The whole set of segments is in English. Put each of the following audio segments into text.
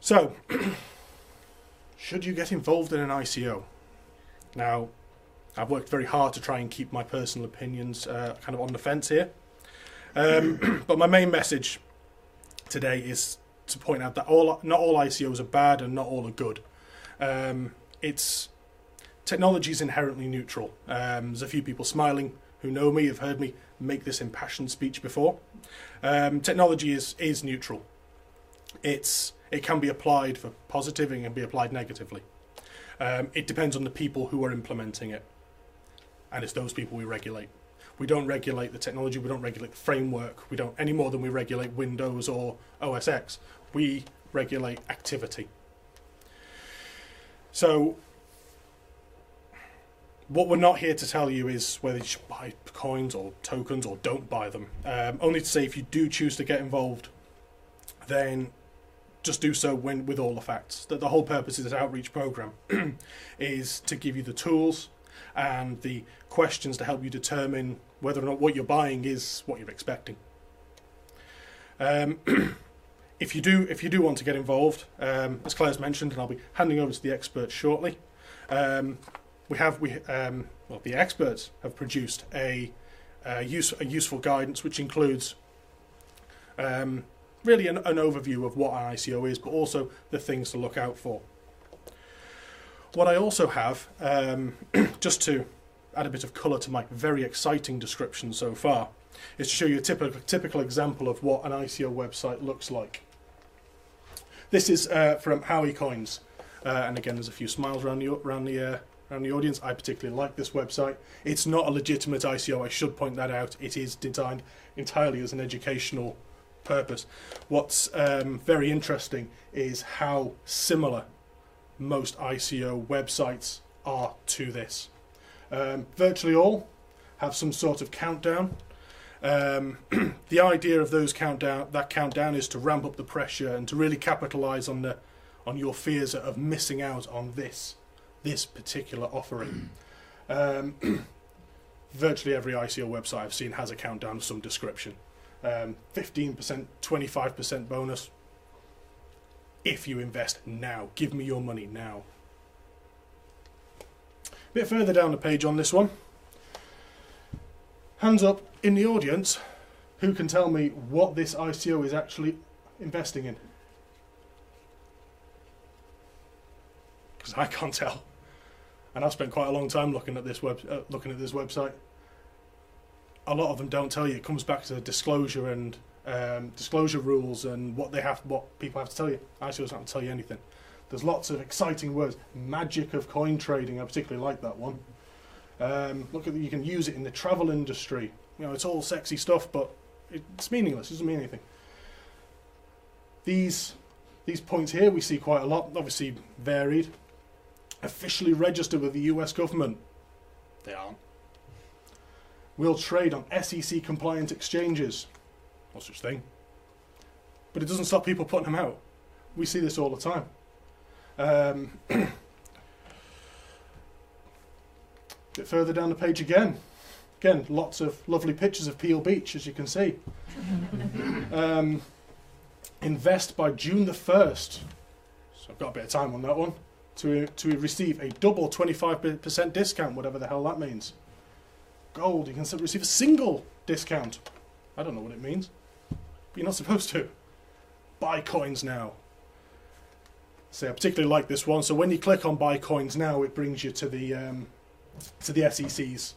So, should you get involved in an ICO? Now, I've worked very hard to try and keep my personal opinions kind of on the fence here. But my main message today is to point out that not all ICOs are bad and not all are good. Technology is inherently neutral. There's a few people smiling who know me, have heard me make this impassioned speech before. Technology is neutral. It can be applied for positive and can be applied negatively. It depends on the people who are implementing it. And it's those people we regulate. We don't regulate the technology, we don't regulate the framework, we don't any more than we regulate Windows or OS X. We regulate activity. So, what we're not here to tell you is whether you should buy coins or tokens or don't buy them. Only to say if you do choose to get involved, then just do so with all the facts. That the whole purpose of this outreach program is to give you the tools and the questions to help you determine whether or not what you're buying is what you're expecting. If you do want to get involved, as Claire's mentioned, and I'll be handing over to the experts shortly, the experts have produced a useful guidance which includes really an overview of what an ICO is, but also the things to look out for. What I also have, just to add a bit of colour to my very exciting description so far, is to show you a typical example of what an ICO website looks like. This is from Howie Coins, and again, there's a few smiles around the audience. I particularly like this website. It's not a legitimate ICO, I should point that out. It is designed entirely as an educational purpose. What's very interesting is how similar most ICO websites are to this. Virtually all have some sort of countdown. The idea of that countdown is to ramp up the pressure and to really capitalise on your fears of missing out on this particular offering. Virtually every ICO website I've seen has a countdown of some description. 15%, 25% bonus if you invest now. Give me your money now. A bit further down the page on this one. Hands up in the audience, who can tell me what this ICO is actually investing in? Because I can't tell. And I've spent quite a long time looking at this website. A lot of them don't tell you. It comes back to disclosure and disclosure rules and what people have to tell you. ICOs don't tell you anything. There's lots of exciting words. Magic of coin trading. I particularly like that one. Look at you can use it in the travel industry. You know, it's all sexy stuff, but it's meaningless. It doesn't mean anything. These points here we see quite a lot. Obviously varied. Officially registered with the US government. They aren't. We'll trade on SEC compliant exchanges. No such thing. But it doesn't stop people putting them out. We see this all the time. Bit further down the page again. Again, lots of lovely pictures of Peel Beach, as you can see. Invest by June the 1st. So I've got a bit of time on that one. To receive a double 25% discount, whatever the hell that means. Gold, you can receive a single discount. I don't know what it means. But you're not supposed to. Buy coins now. So I particularly like this one. So when you click on buy coins now, it brings you to the SEC's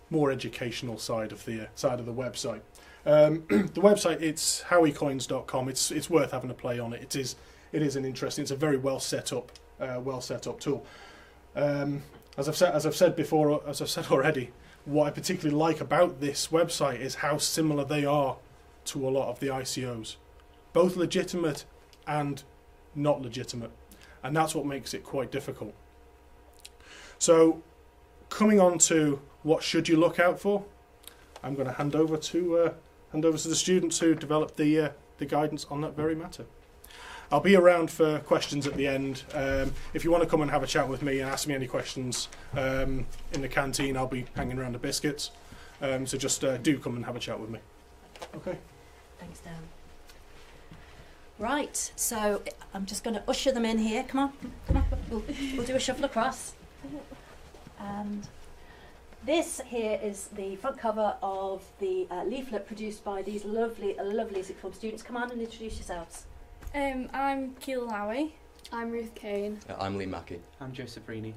more educational side of the website. The website, it's howiecoins.com. It's worth having a play on it. It is an interesting. It's a very well set up tool. As I've said before, as I've said already, what I particularly like about this website is how similar they are to a lot of the ICOs, both legitimate and not legitimate, and that's what makes it quite difficult. So, coming on to what should you look out for, I'm going to hand over to the students who developed the guidance on that very matter. I'll be around for questions at the end. If you want to come and have a chat with me and ask me any questions in the canteen, I'll be hanging around the biscuits. So just do come and have a chat with me. Okay. Thanks, Dan. Right, so I'm just going to usher them in here. Come on, come on. We'll do a shuffle across. And this here is the front cover of the leaflet produced by these lovely sixth form students. Come on and introduce yourselves. I'm Keela Lowy. I'm Ruth Kane. I'm Lee Mackey. I'm Joseph Rini.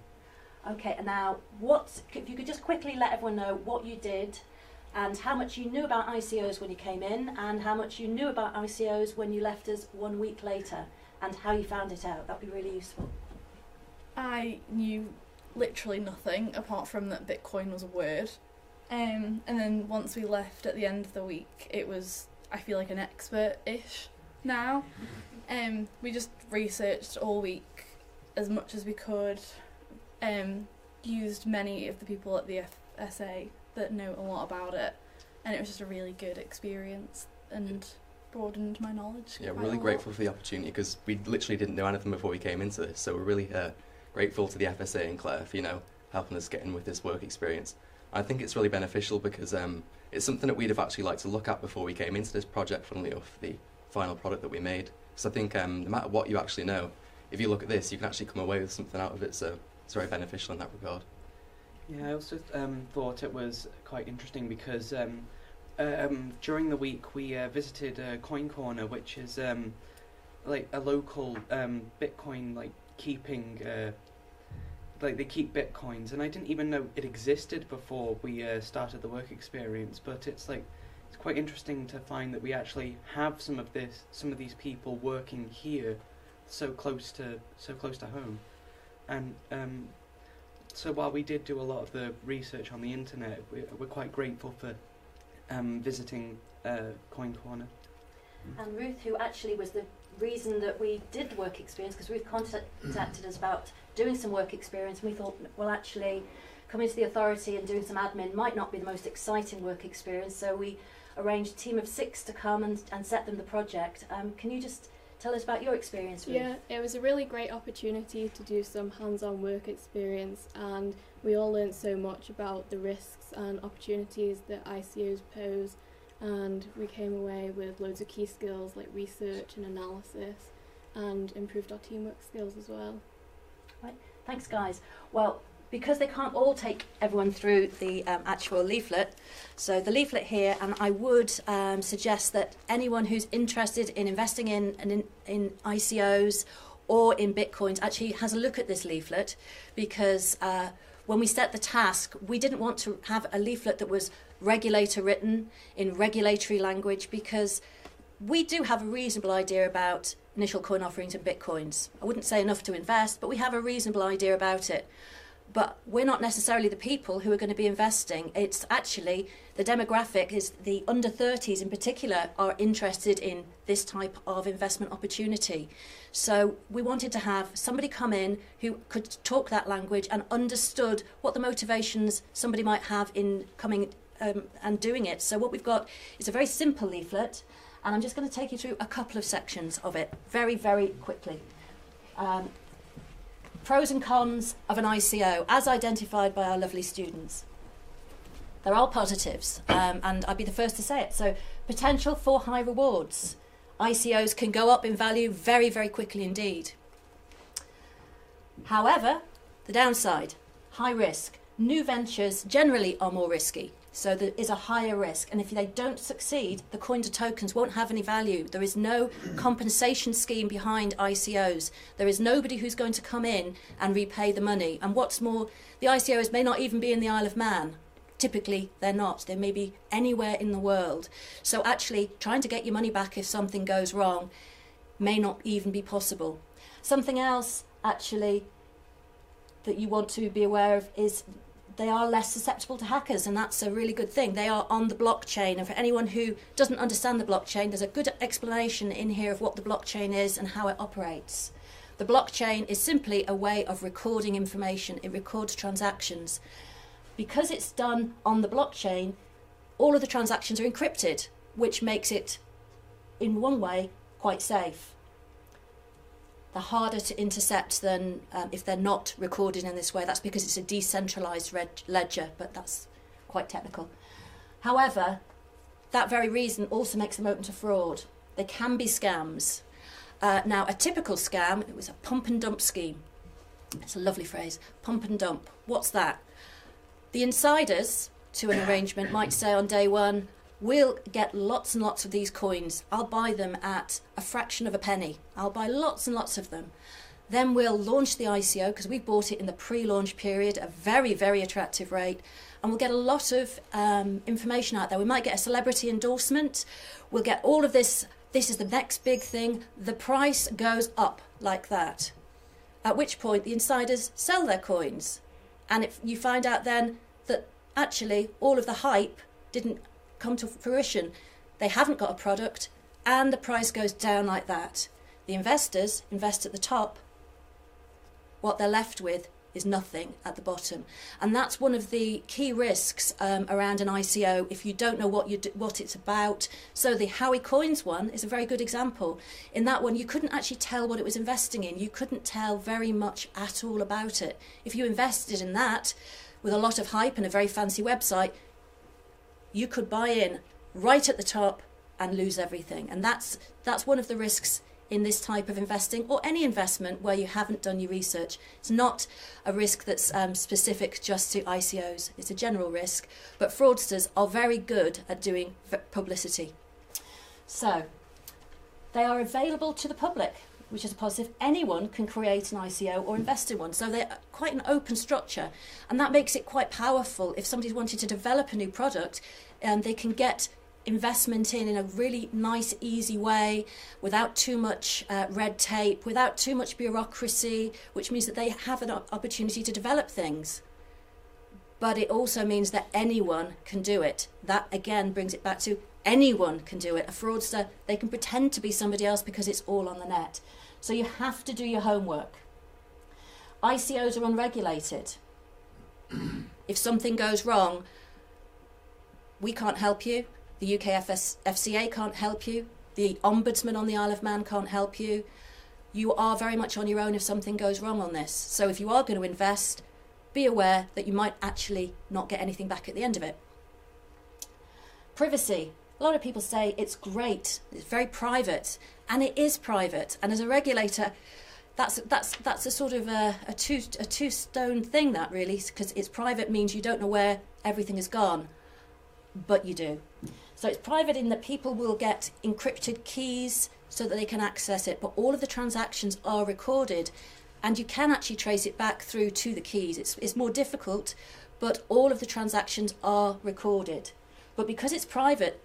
Okay, and now if you could just quickly let everyone know what you did and how much you knew about ICOs when you came in and how much you knew about ICOs when you left us 1 week later and how you found it out. That'd be really useful. I knew literally nothing apart from that Bitcoin was a word. And then once we left at the end of the week, it was, I feel like, an expert-ish now. We just researched all week as much as we could, used many of the people at the FSA that know a lot about it, and it was just a really good experience and broadened my knowledge. Yeah, we're really grateful for the opportunity because we literally didn't know anything before we came into this, so we're really grateful to the FSA and Claire for, helping us get in with this work experience. I think it's really beneficial because it's something that we'd have actually liked to look at before we came into this project, funnily enough, the final product that we made. So I think no matter what you actually know, if you look at this, you can actually come away with something out of it, so it's very beneficial in that regard. Yeah, I also thought it was quite interesting because during the week we visited Coin Corner, which is like a local Bitcoin keeping they keep Bitcoins, and I didn't even know it existed before we started the work experience. But it's quite interesting to find that we actually have some of these people working here, so close to home, and so while we did do a lot of the research on the internet, we're quite grateful for visiting Coin Corner. And Ruth, who actually was the reason that we did the work experience, because Ruth contacted us about doing some work experience, and we thought, well, actually, coming to the authority and doing some admin might not be the most exciting work experience, so we arranged a team of 6 to come and set them the project. Can you just tell us about your experience, Ruth? Yeah, it was a really great opportunity to do some hands-on work experience, and we all learned so much about the risks and opportunities that ICOs pose, and we came away with loads of key skills like research and analysis, and improved our teamwork skills as well. Right, thanks guys. Well, because they can't all take everyone through the actual leaflet, so the leaflet here, and I would suggest that anyone who's interested in investing in ICOs or in Bitcoins actually has a look at this leaflet, because when we set the task, we didn't want to have a leaflet that was regulator written in regulatory language, because we do have a reasonable idea about initial coin offerings and Bitcoins. I wouldn't say enough to invest, but we have a reasonable idea about it. But we're not necessarily the people who are going to be investing. It's actually, the demographic is the under 30s in particular are interested in this type of investment opportunity. So we wanted to have somebody come in who could talk that language and understood what the motivations somebody might have in coming and doing it. So what we've got is a very simple leaflet, and I'm just going to take you through a couple of sections of it very, very quickly. Pros and cons of an ICO, as identified by our lovely students. They're all positives, and I'd be the first to say it. So, potential for high rewards. ICOs can go up in value very, very quickly indeed. However, the downside, high risk. New ventures generally are more risky, so there is a higher risk, and if they don't succeed, the coins or tokens won't have any value. There is no compensation scheme behind ICOs. There is nobody who's going to come in and repay the money. And what's more, the ICOs may not even be in the Isle of Man. Typically, they're not. They may be anywhere in the world. So actually, trying to get your money back if something goes wrong may not even be possible. Something else, actually, that you want to be aware of is they are less susceptible to hackers, and that's a really good thing. They are on the blockchain, and for anyone who doesn't understand the blockchain, there's a good explanation in here of what the blockchain is and how it operates. The blockchain is simply a way of recording information. It records transactions. Because it's done on the blockchain, all of the transactions are encrypted, which makes it, in one way, quite safe. They're harder to intercept than if they're not recorded in this way. That's because it's a decentralized ledger, but that's quite technical. However, that very reason also makes them open to fraud. They can be scams. Now, a typical scam, it was a pump and dump scheme. It's a lovely phrase, pump and dump. What's that? The insiders to an arrangement might say on day one, we'll get lots and lots of these coins. I'll buy them at a fraction of a penny. I'll buy lots and lots of them. Then we'll launch the ICO, because we bought it in the pre-launch period, a very, very attractive rate, and we'll get a lot of information out there. We might get a celebrity endorsement. We'll get all of this. This is the next big thing. The price goes up like that, at which point the insiders sell their coins. And if you find out then that actually all of the hype didn't come to fruition, they haven't got a product, and the price goes down like that. The investors invest at the top. What they're left with is nothing at the bottom. And that's one of the key risks around an ICO if you don't know what it's about. So the Howie Coins one is a very good example. In that one, you couldn't actually tell what it was investing in. You couldn't tell very much at all about it. If you invested in that with a lot of hype and a very fancy website, you could buy in right at the top and lose everything. And that's one of the risks in this type of investing, or any investment where you haven't done your research. It's not a risk that's specific just to ICOs. It's a general risk, but fraudsters are very good at doing publicity. So they are available to the public, which is a positive. Anyone can create an ICO or invest in one. So they're quite an open structure, and that makes it quite powerful. If somebody's wanted to develop a new product, they can get investment in a really nice, easy way, without too much red tape, without too much bureaucracy, which means that they have an opportunity to develop things. But it also means that anyone can do it. That again brings it back to anyone can do it. A fraudster, they can pretend to be somebody else because it's all on the net. So you have to do your homework. ICOs are unregulated. If something goes wrong, we can't help you. The UK FCA can't help you. The Ombudsman on the Isle of Man can't help you. You are very much on your own if something goes wrong on this. So if you are going to invest, be aware that you might actually not get anything back at the end of it. Privacy. A lot of people say it's great, it's very private, and it is private. And as a regulator, that's a sort of a two-stone thing, that really, because it's private means you don't know where everything has gone, but you do. So it's private in that people will get encrypted keys so that they can access it, but all of the transactions are recorded, and you can actually trace it back through to the keys. It's more difficult, but all of the transactions are recorded. But because it's private,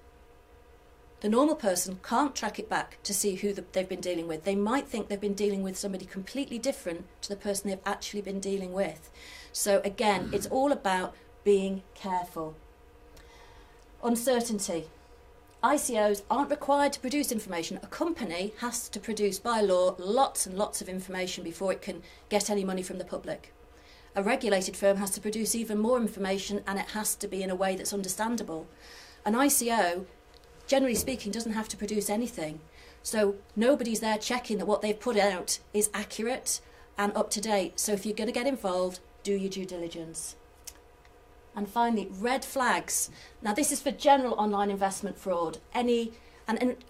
the normal person can't track it back to see who they've been dealing with. They might think they've been dealing with somebody completely different to the person they've actually been dealing with. So again, it's all about being careful. Uncertainty. ICOs aren't required to produce information. A company has to produce, by law, lots and lots of information before it can get any money from the public. A regulated firm has to produce even more information, and it has to be in a way that's understandable. An ICO, generally speaking, doesn't have to produce anything. So nobody's there checking that what they've put out is accurate and up to date. So if you're going to get involved, do your due diligence. And finally, red flags. Now, this is for general online investment fraud. An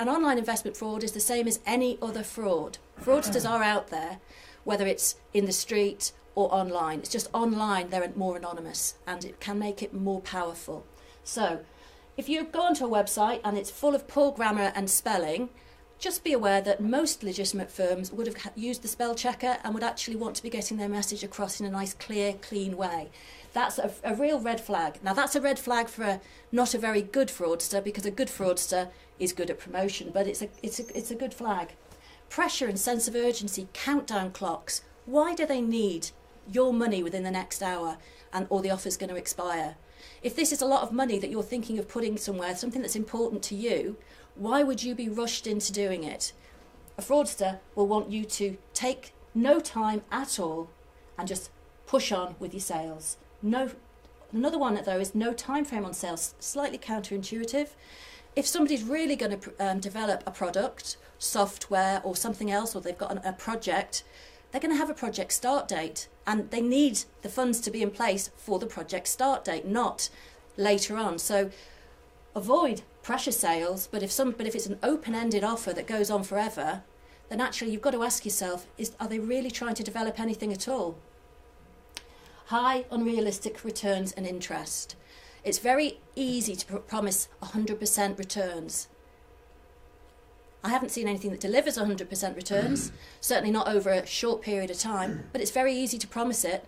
online investment fraud is the same as any other fraud. Fraudsters are out there, whether it's in the street or online. It's just online they're more anonymous, and it can make it more powerful. So if you go onto a website and it's full of poor grammar and spelling, just be aware that most legitimate firms would have used the spell checker and would actually want to be getting their message across in a nice, clear, clean way. That's a real red flag. Now, that's a red flag for not a very good fraudster, because a good fraudster is good at promotion, but it's a good flag. Pressure and sense of urgency, countdown clocks. Why do they need your money within the next hour or the offer's going to expire? If this is a lot of money that you're thinking of putting somewhere, something that's important to you, why would you be rushed into doing it? A fraudster will want you to take no time at all and just push on with your sales. No, another one though is no time frame on sales. Slightly counterintuitive. If somebody's really going to develop a product, software or something else, or they've got a project, they're going to have a project start date, and they need the funds to be in place for the project start date, not later on. So avoid pressure sales, but if it's an open-ended offer that goes on forever, then actually you've got to ask yourself, are they really trying to develop anything at all? High unrealistic returns and interest. It's very easy to promise 100% returns. I haven't seen anything that delivers 100% returns, certainly not over a short period of time, but it's very easy to promise it.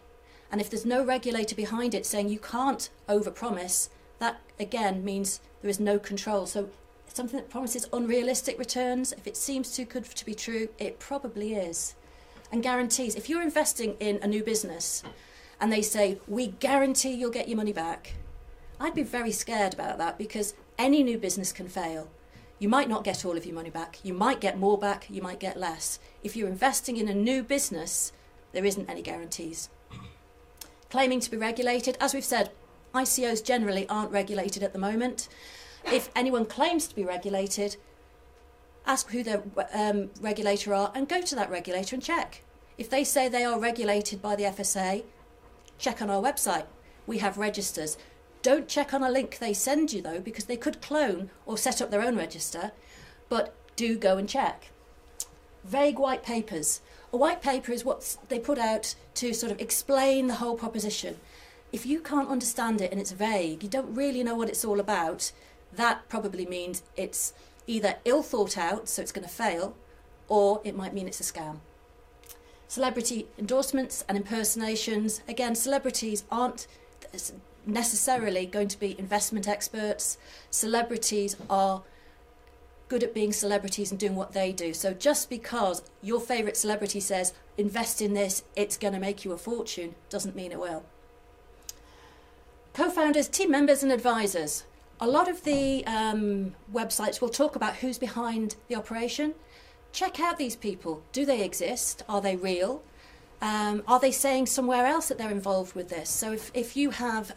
And if there's no regulator behind it saying you can't overpromise, that again means there is no control. So something that promises unrealistic returns, if it seems too good to be true, it probably is. And guarantees, if you're investing in a new business and they say, we guarantee you'll get your money back, I'd be very scared about that, because any new business can fail. You might not get all of your money back. You might get more back, you might get less. If you're investing in a new business, there isn't any guarantees. Claiming to be regulated, as we've said, ICOs generally aren't regulated at the moment. If anyone claims to be regulated, ask who their regulator are and go to that regulator and check. If they say they are regulated by the FSA, check on our website. We have registers. Don't check on a link they send you though, because they could clone or set up their own register, but do go and check. Vague white papers. A white paper is what they put out to sort of explain the whole proposition. If you can't understand it and it's vague, you don't really know what it's all about, that probably means it's either ill thought out, so it's going to fail, or it might mean it's a scam. Celebrity endorsements and impersonations. Again, celebrities aren't necessarily going to be investment experts. Celebrities are good at being celebrities and doing what they do. So just because your favourite celebrity says, invest in this, it's going to make you a fortune, doesn't mean it will. Co-founders, team members and advisors. A lot of the websites will talk about who's behind the operation. Check out these people. Do they exist? Are they real? Are they saying somewhere else that they're involved with this? So if you have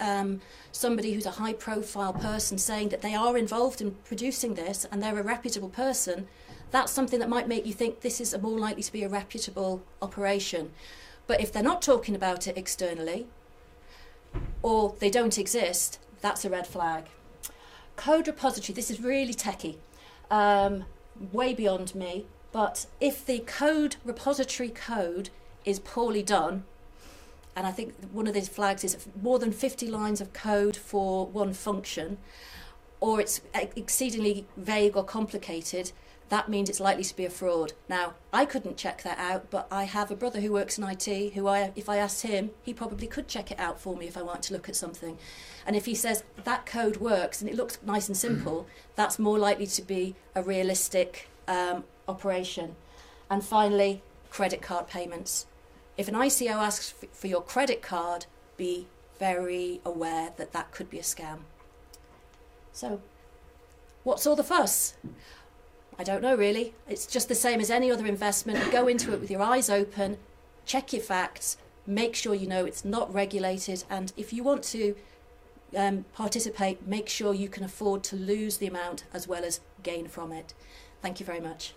somebody who's a high profile person saying that they are involved in producing this and they're a reputable person, that's something that might make you think this is more likely to be a reputable operation. But if they're not talking about it externally, or they don't exist, that's a red flag. Code repository, this is really techie, way beyond me, but if the code repository code is poorly done, and I think one of these flags is more than 50 lines of code for one function, or it's exceedingly vague or complicated, that means it's likely to be a fraud. Now, I couldn't check that out, but I have a brother who works in IT who if I asked him, he probably could check it out for me if I wanted to look at something. And if he says that code works and it looks nice and simple, that's more likely to be a realistic operation. And finally, credit card payments. If an ICO asks for your credit card, be very aware that that could be a scam. So, what's all the fuss? I don't know really. It's just the same as any other investment. Go into it with your eyes open, check your facts, make sure you know it's not regulated, and if you want to participate, make sure you can afford to lose the amount as well as gain from it. Thank you very much.